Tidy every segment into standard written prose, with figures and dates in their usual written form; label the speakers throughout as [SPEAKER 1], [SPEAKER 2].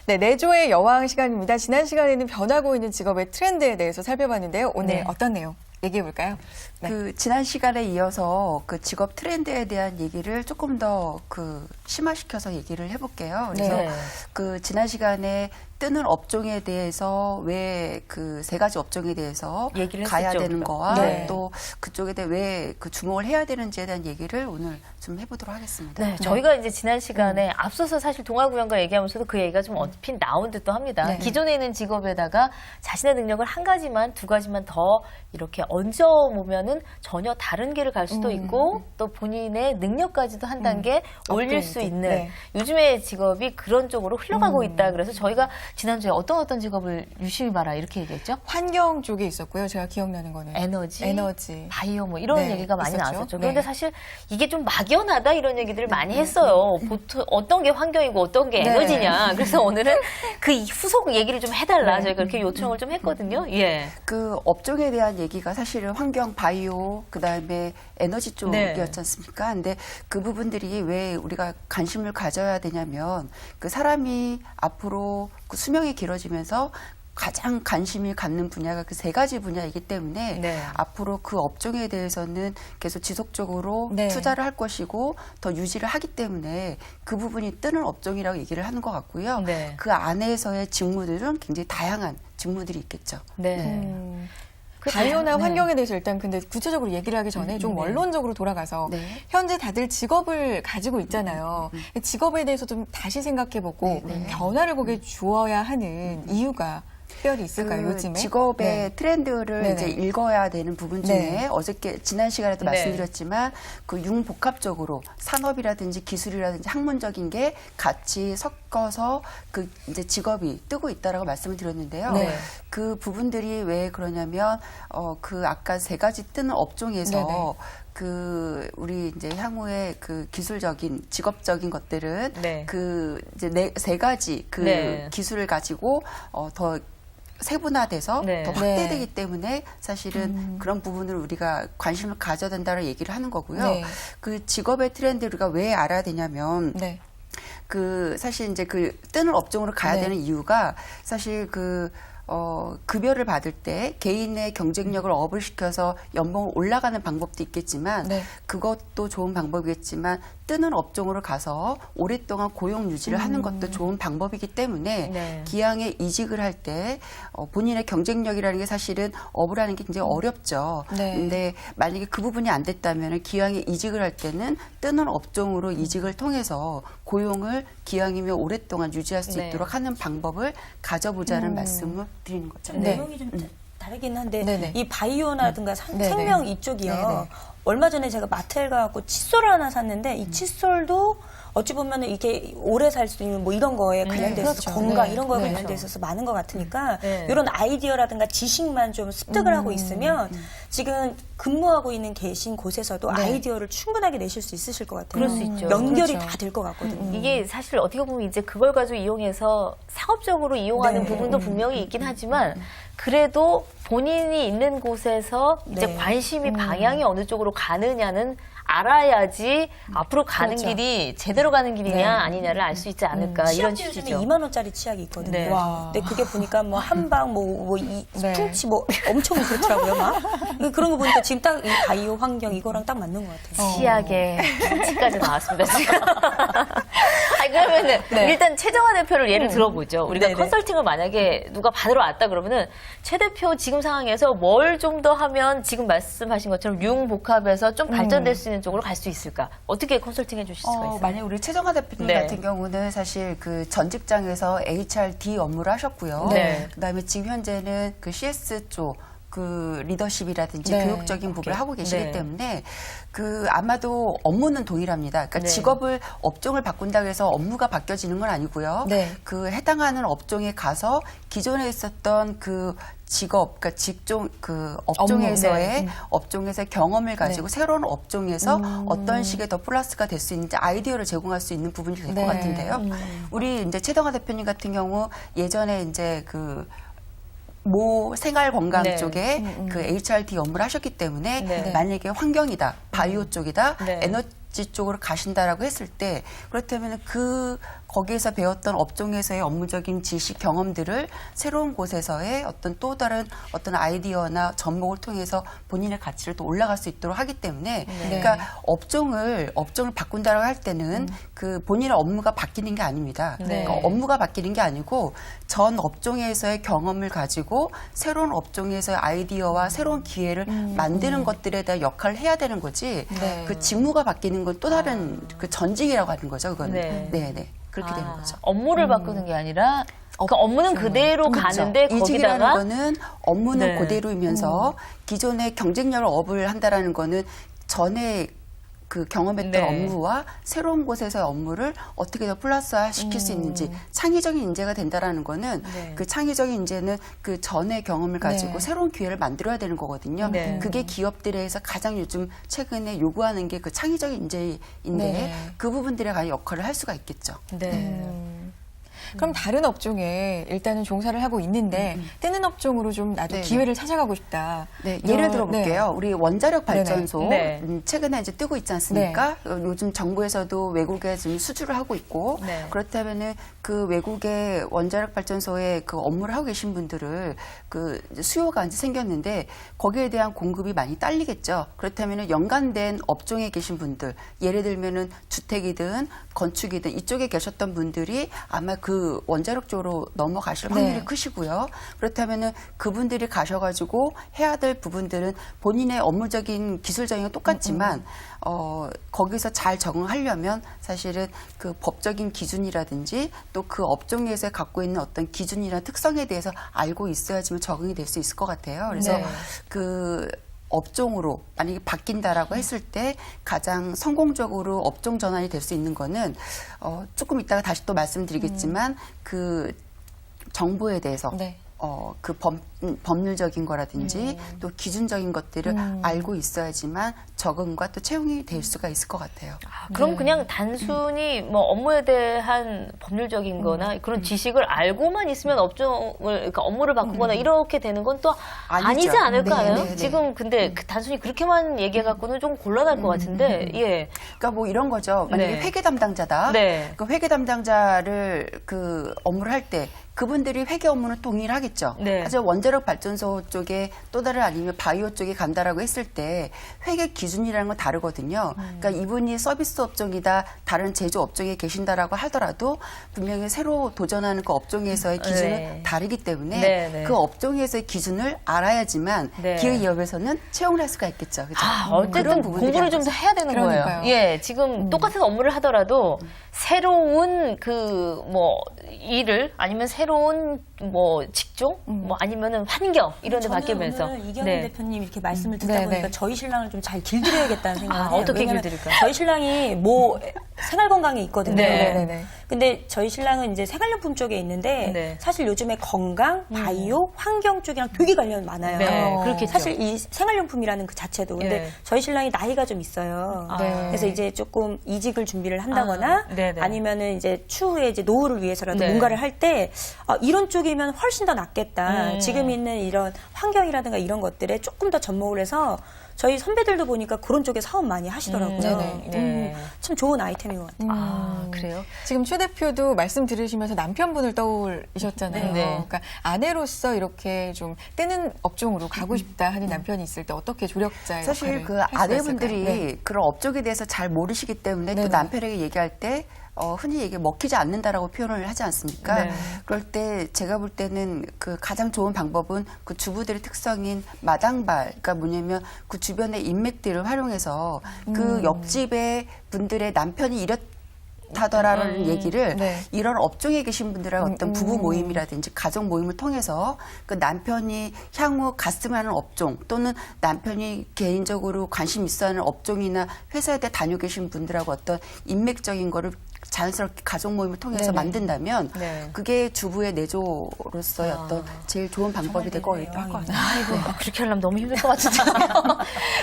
[SPEAKER 1] 네, 내조의 여왕 시간입니다. 지난 시간에는 변하고 있는 직업의 트렌드에 대해서 살펴봤는데요. 오늘
[SPEAKER 2] 네.
[SPEAKER 1] 어떤 내용 얘기해 볼까요? 네.
[SPEAKER 3] 그 지난 시간에 이어서 그 직업 트렌드에 대한 얘기를 조금 더 심화시켜서 얘기를 해볼게요. 그래서
[SPEAKER 2] 네.
[SPEAKER 3] 그 지난 시간에 뜨는 업종에 대해서 왜 그 세 가지 업종에 대해서
[SPEAKER 2] 얘기를
[SPEAKER 3] 가야
[SPEAKER 2] 했었죠,
[SPEAKER 3] 되는
[SPEAKER 2] 우리가.
[SPEAKER 3] 거와
[SPEAKER 2] 네.
[SPEAKER 3] 또 그쪽에 대해 왜 그 주목을 해야 되는지에 대한 얘기를 오늘 좀 해보도록 하겠습니다.
[SPEAKER 2] 네, 저희가 이제 지난 시간에 앞서서 사실 동아구연과 얘기하면서도 그 얘기가 좀 언뜻 나온 듯도 합니다.
[SPEAKER 1] 네.
[SPEAKER 2] 기존에 있는 직업에다가 자신의 능력을 한 가지만, 두 가지만 더 이렇게 얹어보면은 전혀 다른 길을 갈 수도 있고 또 본인의 능력까지도 한 단계 올릴 수
[SPEAKER 1] 업그레이드.
[SPEAKER 2] 있는
[SPEAKER 1] 네.
[SPEAKER 2] 요즘의 직업이 그런 쪽으로 흘러가고 있다. 그래서 저희가 지난주에 어떤 직업을 유심히 봐라 이렇게 얘기했죠?
[SPEAKER 1] 환경 쪽에 있었고요. 제가 기억나는 거는
[SPEAKER 2] 에너지, 바이오 뭐 이런
[SPEAKER 1] 네,
[SPEAKER 2] 얘기가 많이
[SPEAKER 1] 있었죠.
[SPEAKER 2] 나왔었죠.
[SPEAKER 1] 네.
[SPEAKER 2] 그런데 사실 이게 좀 막연하다 이런 얘기들을 많이 했어요. 보통 어떤 게 환경이고 어떤 게
[SPEAKER 1] 네.
[SPEAKER 2] 에너지냐. 그래서 오늘은 그 후속 얘기를 좀 해달라. 저희가 그렇게 요청을 좀 했거든요. 예.
[SPEAKER 3] 그 업종에 대한 얘기가 사실은 환경, 바이오, 그 다음에 에너지 쪽이었지 않습니까? 근데 그 부분들이 왜 우리가 관심을 가져야 되냐면 그 사람이 앞으로 그 수명이 길어지면서 가장 관심이 갖는 분야가 그 세 가지 분야이기 때문에
[SPEAKER 2] 네.
[SPEAKER 3] 앞으로 그 업종에 대해서는 계속 지속적으로
[SPEAKER 1] 네.
[SPEAKER 3] 투자를 할 것이고 더 유지를 하기 때문에 그 부분이 뜨는 업종이라고 얘기를 하는 것 같고요.
[SPEAKER 2] 네.
[SPEAKER 3] 그 안에서의 직무들은 굉장히 다양한 직무들이 있겠죠.
[SPEAKER 2] 네. 그
[SPEAKER 1] 바이오나
[SPEAKER 2] 네.
[SPEAKER 1] 환경에 대해서 일단 근데 구체적으로 얘기를 하기 전에 좀 원론적으로 돌아가서
[SPEAKER 3] 네.
[SPEAKER 1] 현재 다들 직업을 가지고 있잖아요. 직업에 대해서 좀 다시 생각해보고 변화를 거기에 주어야 하는 이유가 특별히 있을까요,
[SPEAKER 3] 그
[SPEAKER 1] 요즘에?
[SPEAKER 3] 직업의
[SPEAKER 1] 네.
[SPEAKER 3] 트렌드를
[SPEAKER 1] 네네.
[SPEAKER 3] 이제 읽어야 되는 부분 중에
[SPEAKER 1] 네.
[SPEAKER 3] 어저께 지난 시간에도
[SPEAKER 2] 네.
[SPEAKER 3] 말씀드렸지만 그 융복합적으로 산업이라든지 기술이라든지 학문적인 게 같이 섞어서 그 이제 직업이 뜨고 있다라고 말씀을 드렸는데요.
[SPEAKER 2] 네.
[SPEAKER 3] 그 부분들이 왜 그러냐면 그 아까 세 가지 뜨는 업종에서
[SPEAKER 1] 네네.
[SPEAKER 3] 그 우리 이제 향후에 그 기술적인 직업적인 것들은
[SPEAKER 2] 네.
[SPEAKER 3] 그 이제 세 가지 그
[SPEAKER 2] 네.
[SPEAKER 3] 기술을 가지고 더 세분화돼서
[SPEAKER 2] 네.
[SPEAKER 3] 더
[SPEAKER 1] 네.
[SPEAKER 3] 확대되기 때문에 사실은 그런 부분을 우리가 관심을 가져야 된다는 얘기를 하는 거고요.
[SPEAKER 1] 네.
[SPEAKER 3] 그 직업의 트렌드 우리가 왜 알아야 되냐면
[SPEAKER 1] 네.
[SPEAKER 3] 그 사실 이제 그 뜨는 업종으로 가야
[SPEAKER 1] 네.
[SPEAKER 3] 되는 이유가 사실 급여를 받을 때 개인의 경쟁력을 업을 시켜서 연봉을 올라가는 방법도 있겠지만
[SPEAKER 1] 네.
[SPEAKER 3] 그것도 좋은 방법이겠지만 뜨는 업종으로 가서 오랫동안 고용 유지를 하는 것도 좋은 방법이기 때문에
[SPEAKER 2] 네.
[SPEAKER 3] 기왕에 이직을 할 때 본인의 경쟁력이라는 게 사실은 업을 하는 게 굉장히 어렵죠.
[SPEAKER 1] 네.
[SPEAKER 3] 근데 만약에 그 부분이 안 됐다면 기왕에 이직을 할 때는 뜨는 업종으로 이직을 통해서 고용을 기왕이면 오랫동안 유지할 수
[SPEAKER 2] 네.
[SPEAKER 3] 있도록 하는 방법을 가져보자는 말씀을 드리는 거죠.
[SPEAKER 1] 네.
[SPEAKER 4] 내용이 좀 다르긴 한데
[SPEAKER 1] 네네.
[SPEAKER 4] 이 바이오라든가
[SPEAKER 1] 네네.
[SPEAKER 4] 생명 이쪽이요.
[SPEAKER 1] 네네.
[SPEAKER 4] 얼마 전에 제가 마트에 가고 칫솔을 하나 샀는데 이 칫솔도 어찌 보면 이게 오래 살 수 있는 뭐 이런 거에 관련돼 있어서
[SPEAKER 1] 그렇죠.
[SPEAKER 4] 건강
[SPEAKER 1] 네.
[SPEAKER 4] 이런 거에
[SPEAKER 1] 네.
[SPEAKER 4] 관련돼 있어서 많은 것 같으니까
[SPEAKER 2] 네.
[SPEAKER 4] 이런 아이디어라든가 지식만 좀 습득을 하고 있으면 지금 근무하고 계신 곳에서도
[SPEAKER 1] 네.
[SPEAKER 4] 아이디어를 충분하게 내실 수 있으실 것 같아요.
[SPEAKER 2] 그럴 수 있죠.
[SPEAKER 4] 연결이
[SPEAKER 1] 그렇죠.
[SPEAKER 4] 다 될 것 같거든요.
[SPEAKER 2] 이게 사실 어떻게 보면 이제 그걸 가지고 이용해서 상업적으로 이용하는
[SPEAKER 4] 네.
[SPEAKER 2] 부분도 분명히 있긴 하지만 그래도 본인이 있는 곳에서 이제
[SPEAKER 4] 네.
[SPEAKER 2] 관심이 방향이 어느 쪽으로 가느냐는 알아야지 앞으로 가는
[SPEAKER 1] 그렇죠.
[SPEAKER 2] 길이 제대로 가는 길이냐
[SPEAKER 1] 네.
[SPEAKER 2] 아니냐를 알 수 있지 않을까 이런
[SPEAKER 4] 치약도 요즘에
[SPEAKER 2] 취지죠.
[SPEAKER 4] 2만 원짜리 치약이 있거든요.
[SPEAKER 2] 네.
[SPEAKER 1] 와.
[SPEAKER 4] 근데 그게 보니까 뭐 한방
[SPEAKER 1] 네.
[SPEAKER 4] 스푼치 뭐 엄청 그렇더라고요, 막. 그런 거 보니까 지금 딱 이 바이오 환경 이거랑 딱 맞는 것 같아요.
[SPEAKER 2] 치약에 김치까지 나왔습니다, 지금. 아니, 그러면은,
[SPEAKER 1] 네.
[SPEAKER 2] 일단 최정화 대표를 예를 들어보죠. 우리가
[SPEAKER 4] 네네.
[SPEAKER 2] 컨설팅을 만약에 누가 받으러 왔다 그러면은, 최 대표 지금 상황에서 뭘 좀 더 하면 지금 말씀하신 것처럼 융복합에서 좀 발전될 수 있는 쪽으로 갈 수 있을까? 어떻게 컨설팅 해 주실 수가 있어요?
[SPEAKER 3] 만약 우리 최정화 대표님
[SPEAKER 2] 네.
[SPEAKER 3] 같은 경우는 사실 그 전 직장에서 HRD 업무를 하셨고요.
[SPEAKER 2] 네.
[SPEAKER 3] 그다음에 지금 현재는 그 CS 쪽 그 리더십이라든지
[SPEAKER 1] 네.
[SPEAKER 3] 교육적인 부분을 하고 계시기
[SPEAKER 2] 네.
[SPEAKER 3] 때문에 그 아마도 업무는 동일합니다. 그러니까
[SPEAKER 2] 네.
[SPEAKER 3] 직업을 업종을 바꾼다고 해서 업무가 바뀌어지는 건 아니고요.
[SPEAKER 1] 네.
[SPEAKER 3] 그 해당하는 업종에 가서 기존에 있었던 그 직업, 그러니까 직종 그 업종에서의
[SPEAKER 2] 업무, 네.
[SPEAKER 3] 업종에서의 경험을 가지고 새로운 업종에서 어떤 식의 더 플러스가 될 수 있는지 아이디어를 제공할 수 있는 부분이 될 것
[SPEAKER 1] 네.
[SPEAKER 3] 같은데요. 우리 이제 최정화 대표님 같은 경우 예전에 이제 모 생활 건강
[SPEAKER 2] 네.
[SPEAKER 3] 쪽에 그 HRD 업무를 하셨기 때문에
[SPEAKER 2] 네.
[SPEAKER 3] 만약에 환경이다, 바이오 쪽이다,
[SPEAKER 2] 네.
[SPEAKER 3] 에너지 쪽으로 가신다라고 했을 때 그렇다면 그 거기에서 배웠던 업종에서의 업무적인 지식 경험들을 새로운 곳에서의 어떤 또 다른 어떤 아이디어나 접목을 통해서 본인의 가치를 또 올라갈 수 있도록 하기 때문에 그러니까 업종을 바꾼다라고 할 때는 그 본인의 업무가 바뀌는 게 아닙니다.
[SPEAKER 2] 네.
[SPEAKER 3] 그러니까 업무가 바뀌는 게 아니고 전 업종에서의 경험을 가지고 새로운 업종에서의 아이디어와 새로운 기회를 만드는 것들에 대한 역할을 해야 되는 거지.
[SPEAKER 1] 네.
[SPEAKER 3] 그 직무가 바뀌는 건 또 다른 그 전직이라고 하는 거죠. 그거는.
[SPEAKER 2] 네.
[SPEAKER 3] 네. 그렇게 되는 거죠.
[SPEAKER 2] 업무를 바꾸는 게 아니라 그 업무는 그대로 가는데
[SPEAKER 3] 이직이라는
[SPEAKER 2] 거기다가
[SPEAKER 3] 거는 업무는
[SPEAKER 2] 네.
[SPEAKER 3] 그대로이면서 기존의 경쟁력을 업을 한다라는 거는 전에 그 경험했던
[SPEAKER 2] 네.
[SPEAKER 3] 업무와 새로운 곳에서의 업무를 어떻게 더 플러스화 시킬 수 있는지 창의적인 인재가 된다라는 거는
[SPEAKER 2] 네.
[SPEAKER 3] 그 창의적인 인재는 그 전의 경험을 가지고
[SPEAKER 1] 네.
[SPEAKER 3] 새로운 기회를 만들어야 되는 거거든요.
[SPEAKER 2] 네.
[SPEAKER 3] 그게 기업들에서 가장 요즘 최근에 요구하는 게 그 창의적인 인재인데
[SPEAKER 1] 네.
[SPEAKER 3] 그 부분들에 관한 역할을 할 수가 있겠죠.
[SPEAKER 2] 네.
[SPEAKER 1] 그럼 다른 업종에 일단은 종사를 하고 있는데 뜨는 업종으로 좀 나도
[SPEAKER 3] 네네.
[SPEAKER 1] 기회를 찾아가고 싶다.
[SPEAKER 3] 네, 예를 들어볼게요. 우리 원자력 발전소
[SPEAKER 2] 네.
[SPEAKER 3] 최근에 이제 뜨고 있지 않습니까? 요즘 정부에서도 외국에 지금 수주를 하고 있고
[SPEAKER 2] 네.
[SPEAKER 3] 그렇다면은 그 외국의 원자력 발전소에 그 업무를 하고 계신 분들을 그 이제 수요가 이제 생겼는데 거기에 대한 공급이 많이 딸리겠죠. 그렇다면은 연관된 업종에 계신 분들, 예를 들면은 주택이든 건축이든 이쪽에 계셨던 분들이 아마 그 원자력 쪽으로 넘어가실 확률이
[SPEAKER 1] 네.
[SPEAKER 3] 크시고요. 그렇다면은 그분들이 가셔가지고 해야 될 부분들은 본인의 업무적인 기술적인 건 똑같지만 거기서 잘 적응하려면 사실은 그 법적인 기준이라든지 또 그 업종에서 갖고 있는 어떤 기준이나 특성에 대해서 알고 있어야지만 적응이 될 수 있을 것 같아요. 그래서
[SPEAKER 1] 네.
[SPEAKER 3] 그 업종으로 만약에 바뀐다라고 했을 때 가장 성공적으로 업종 전환이 될 수 있는 거는 조금 이따가 다시 또 말씀드리겠지만 그 정보에 대해서
[SPEAKER 1] 네.
[SPEAKER 3] 그 법률적인 거라든지 또 기준적인 것들을 알고 있어야지만 적응과 또 채용이 될 수가 있을 것 같아요.
[SPEAKER 2] 그럼 그냥 단순히 뭐 업무에 대한 법률적인 거나 그런 지식을 알고만 있으면 업종을, 그러니까 업무를 바꾸거나 이렇게 되는 건 또 아니지
[SPEAKER 3] 아니죠.
[SPEAKER 2] 않을까요?
[SPEAKER 3] 네, 네, 네.
[SPEAKER 2] 지금 근데 단순히 그렇게만 얘기해갖고는 좀 곤란할 것 같은데, 예.
[SPEAKER 3] 그러니까 뭐 이런 거죠. 만약에
[SPEAKER 2] 네.
[SPEAKER 3] 회계 담당자다.
[SPEAKER 2] 네.
[SPEAKER 3] 그 회계 담당자를 그 업무를 할 때 그분들이 회계 업무는 동일하겠죠.
[SPEAKER 2] 네.
[SPEAKER 3] 하지만 원자력 발전소 쪽에 또 다른 아니면 바이오 쪽에 간다라고 했을 때 회계 기준이라는 건 다르거든요. 그러니까 이분이 서비스 업종이다, 다른 제조 업종에 계신다라고 하더라도 분명히 새로 도전하는 그 업종에서의 기준은
[SPEAKER 2] 네.
[SPEAKER 3] 다르기 때문에
[SPEAKER 2] 네, 네.
[SPEAKER 3] 그 업종에서의 기준을 알아야지만
[SPEAKER 2] 네.
[SPEAKER 3] 기업에서는 채용을 할 수가 있겠죠. 그죠?
[SPEAKER 2] 어쨌든
[SPEAKER 3] 그런 부분들이
[SPEAKER 2] 공부를 좀 더 해야 되는
[SPEAKER 1] 그러니까요.
[SPEAKER 2] 거예요. 예, 지금 똑같은 업무를 하더라도 새로운 그 뭐 일을 아니면 새로운 뭐 직종 뭐 아니면은 환경 이런 데
[SPEAKER 4] 저는
[SPEAKER 2] 바뀌면서
[SPEAKER 4] 오늘 이경훈
[SPEAKER 2] 네.
[SPEAKER 4] 대표님 이렇게 말씀을 듣다
[SPEAKER 1] 네,
[SPEAKER 4] 보니까
[SPEAKER 1] 네.
[SPEAKER 4] 저희 신랑을 좀 잘 길들여야겠다는 생각을 해요.
[SPEAKER 2] 어떻게
[SPEAKER 4] 왜냐면
[SPEAKER 2] 길들일까요?
[SPEAKER 4] 저희 신랑이 뭐 생활 건강에 있거든요.
[SPEAKER 2] 네,
[SPEAKER 1] 네, 네.
[SPEAKER 4] 근데 저희 신랑은 이제 생활용품 쪽에 있는데
[SPEAKER 2] 네.
[SPEAKER 4] 사실 요즘에 건강, 바이오, 환경 쪽이랑 되게 관련이 많아요.
[SPEAKER 2] 네, 그렇겠죠.
[SPEAKER 4] 사실 이 생활용품이라는 그 자체도 근데
[SPEAKER 2] 네.
[SPEAKER 4] 저희 신랑이 나이가 좀 있어요.
[SPEAKER 1] 네.
[SPEAKER 4] 그래서 이제 조금 이직을 준비를 한다거나
[SPEAKER 2] 네네.
[SPEAKER 4] 아니면은 이제 추후에 이제 노후를 위해서라도
[SPEAKER 2] 네.
[SPEAKER 4] 뭔가를 할 때 이런 쪽이면 훨씬 더 낫겠다. 지금 있는 이런 환경이라든가 이런 것들에 조금 더 접목을 해서 저희 선배들도 보니까 그런 쪽에 사업 많이 하시더라고요.
[SPEAKER 1] 네네.
[SPEAKER 2] 네.
[SPEAKER 4] 참 좋은 아이템인 것 같아요.
[SPEAKER 2] 아, 그래요?
[SPEAKER 1] 지금 최 대표도 말씀 들으시면서 남편분을 떠올리셨잖아요.
[SPEAKER 2] 네.
[SPEAKER 1] 그러니까 아내로서 이렇게 좀 뜨는 업종으로 가고 싶다 하는 남편이 있을 때 어떻게 조력자의
[SPEAKER 3] 사실
[SPEAKER 1] 역할을
[SPEAKER 3] 그
[SPEAKER 1] 할 수가
[SPEAKER 3] 아내분들이
[SPEAKER 1] 있을까요? 네.
[SPEAKER 3] 그런 업종에 대해서 잘 모르시기 때문에
[SPEAKER 1] 네네.
[SPEAKER 3] 또 남편에게 얘기할 때 흔히 얘기 먹히지 않는다라고 표현을 하지 않습니까?
[SPEAKER 2] 네.
[SPEAKER 3] 그럴 때 제가 볼 때는 그 가장 좋은 방법은 그 주부들의 특성인 마당발, 그러니까 뭐냐면 그 주변의 인맥들을 활용해서 그 옆집의 분들의 남편이 이렇다더라라는 얘기를
[SPEAKER 1] 네.
[SPEAKER 3] 이런 업종에 계신 분들하고 어떤 부부 모임이라든지 가족 모임을 통해서 그 남편이 향후 갔으면 하는 업종 또는 남편이 개인적으로 관심 있어 하는 업종이나 회사에 다녀 계신 분들하고 어떤 인맥적인 거를 자연스럽게 가족 모임을 통해서
[SPEAKER 1] 네네.
[SPEAKER 3] 만든다면
[SPEAKER 2] 네.
[SPEAKER 3] 그게 주부의 내조로서의 어떤 제일 좋은 방법이 될 것 같아요.
[SPEAKER 2] 아이고, 그렇게 하려면 너무 힘들 것 같은데.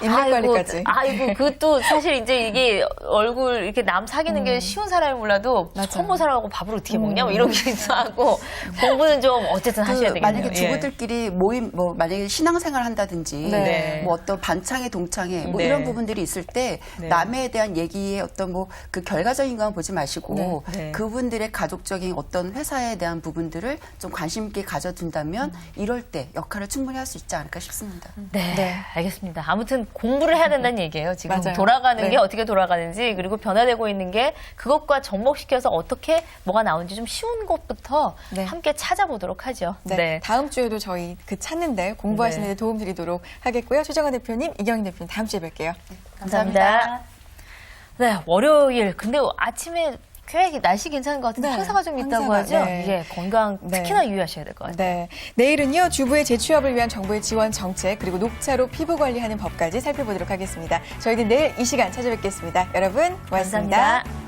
[SPEAKER 1] 인맥 관리까지.
[SPEAKER 2] 아이고, 그것도 사실 이제 이게 얼굴 이렇게 남 사귀는 게 쉬운 사람이 몰라도
[SPEAKER 1] 맞아요.
[SPEAKER 2] 처음 본 사람하고 밥을 어떻게 먹냐? 뭐 이런 게 있어하고 공부는 좀 어쨌든 하셔야 되겠네요.
[SPEAKER 3] 만약에
[SPEAKER 2] 예.
[SPEAKER 3] 주부들끼리 모임, 뭐 만약에 신앙생활 한다든지,
[SPEAKER 1] 네.
[SPEAKER 3] 뭐 어떤 반창회, 동창회, 뭐
[SPEAKER 2] 네.
[SPEAKER 3] 이런 부분들이 있을 때
[SPEAKER 2] 네.
[SPEAKER 3] 남에 대한 얘기의 어떤 뭐 그 결과적인 건 보지 마시고. 마시고
[SPEAKER 4] 네.
[SPEAKER 3] 그분들의 가족적인 어떤 회사에 대한 부분들을 좀 관심 있게 가져둔다면 이럴 때 역할을 충분히 할 수 있지 않을까 싶습니다.
[SPEAKER 2] 네, 알겠습니다. 아무튼 공부를 해야 된다는 얘기예요. 지금
[SPEAKER 1] 맞아요.
[SPEAKER 2] 돌아가는
[SPEAKER 1] 네.
[SPEAKER 2] 게 어떻게 돌아가는지 그리고 변화되고 있는 게 그것과 접목시켜서 어떻게 뭐가 나오는지 좀 쉬운 것부터
[SPEAKER 1] 네.
[SPEAKER 2] 함께 찾아보도록 하죠.
[SPEAKER 1] 네. 다음 주에도 저희 그 찾는데 공부하시는
[SPEAKER 2] 네.
[SPEAKER 1] 데 도움 드리도록 하겠고요. 최정원 대표님, 이경희 대표님 다음 주에 뵐게요.
[SPEAKER 2] 감사합니다. 네, 월요일. 근데 아침에 꽤 날씨 괜찮은 것 같은데
[SPEAKER 1] 네,
[SPEAKER 2] 황사가 좀 있다고
[SPEAKER 1] 황사가,
[SPEAKER 2] 하죠?
[SPEAKER 1] 네.
[SPEAKER 2] 예, 건강
[SPEAKER 1] 네.
[SPEAKER 2] 특히나 유의하셔야 될 것 같아요.
[SPEAKER 1] 네. 내일은요, 주부의 재취업을 위한 정부의 지원 정책, 그리고 녹차로 피부 관리하는 법까지 살펴보도록 하겠습니다. 저희는 내일 이 시간 찾아뵙겠습니다. 여러분, 고맙습니다.
[SPEAKER 2] 감사합니다.